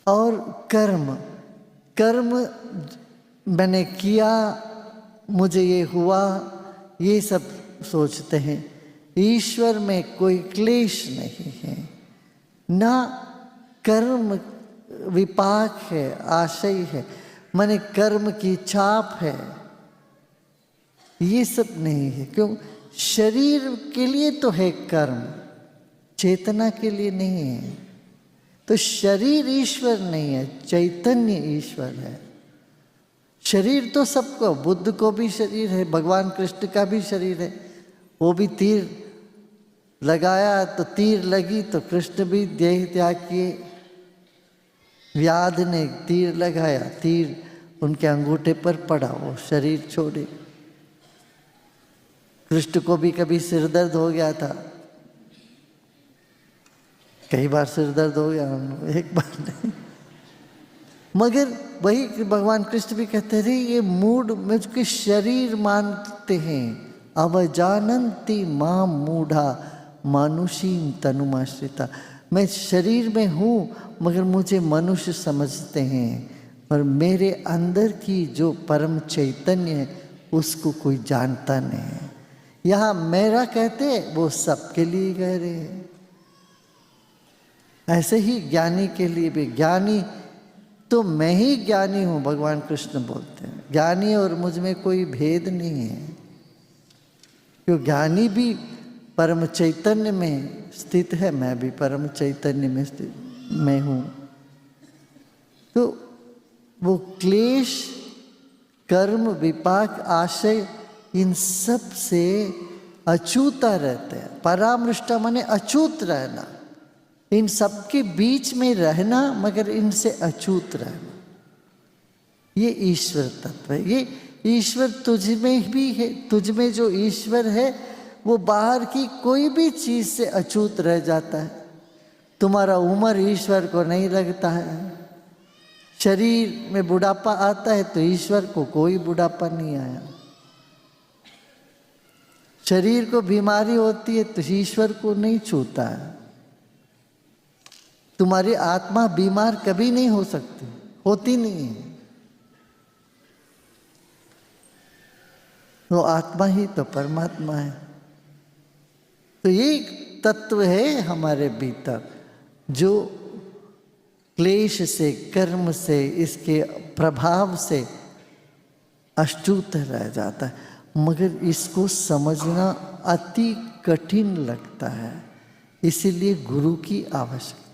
और कर्म, कर्म मैंने किया, मुझे ये हुआ, ये सब सोचते हैं। ईश्वर में कोई क्लेश नहीं है, ना कर्म विपाक है, आशय है, माने कर्म की छाप है, ये सब नहीं है। क्यों? शरीर के लिए तो है कर्म, चेतना के लिए नहीं है। तो शरीर ईश्वर नहीं है, चैतन्य ईश्वर है। शरीर तो सबको, बुद्ध को भी शरीर है, भगवान कृष्ण का भी शरीर है। वो भी तीर लगाया तो तीर लगी, तो कृष्ण भी देह त्याग किए। व्याध ने तीर लगाया, तीर उनके अंगूठे पर पड़ा, वो शरीर छोड़े। कृष्ण को भी कभी सिर दर्द हो गया था, कई बार सिर दर्द हो गया, एक बार नहीं। मगर वही भगवान कृष्ण भी कहते रहे, ये मूढ़ मुझके शरीर मानते हैं। अवजानन्ति माम मूढ़ा मानुषीम तनुमाश्रिता। मैं शरीर में हूँ मगर मुझे मनुष्य समझते हैं, और मेरे अंदर की जो परम चैतन्य है उसको कोई जानता नहीं है। यहाँ मेरा कहते, वो सबके लिए कह रहे हैं। ऐसे ही ज्ञानी के लिए भी, ज्ञानी तो मैं ही ज्ञानी हूँ, भगवान कृष्ण बोलते हैं। ज्ञानी और मुझ में कोई भेद नहीं है, क्यों? ज्ञानी भी परम चैतन्य में स्थित है, मैं भी परम चैतन्य में स्थित मैं हूँ। तो वो क्लेश, कर्म, विपाक, आशय, इन सब से अछूता रहते हैं। परामृष्टा माने अछूत रहना, इन सबके बीच में रहना मगर इनसे अछूत रहना, ये ईश्वर तत्व है। ये ईश्वर तुझ में भी है। तुझ में जो ईश्वर है वो बाहर की कोई भी चीज से अछूत रह जाता है। तुम्हारा उम्र ईश्वर को नहीं लगता है, शरीर में बुढ़ापा आता है तो ईश्वर को कोई बुढ़ापा नहीं आया। शरीर को बीमारी होती है तो ईश्वर को नहीं छूता है। तुम्हारी आत्मा बीमार कभी नहीं हो सकती, होती नहीं है। वो आत्मा ही तो परमात्मा है। तो ये तत्व है हमारे भीतर, जो क्लेश से, कर्म से, इसके प्रभाव से अछूत रह जाता है। मगर इसको समझना अति कठिन लगता है, इसीलिए गुरु की आवश्यकता।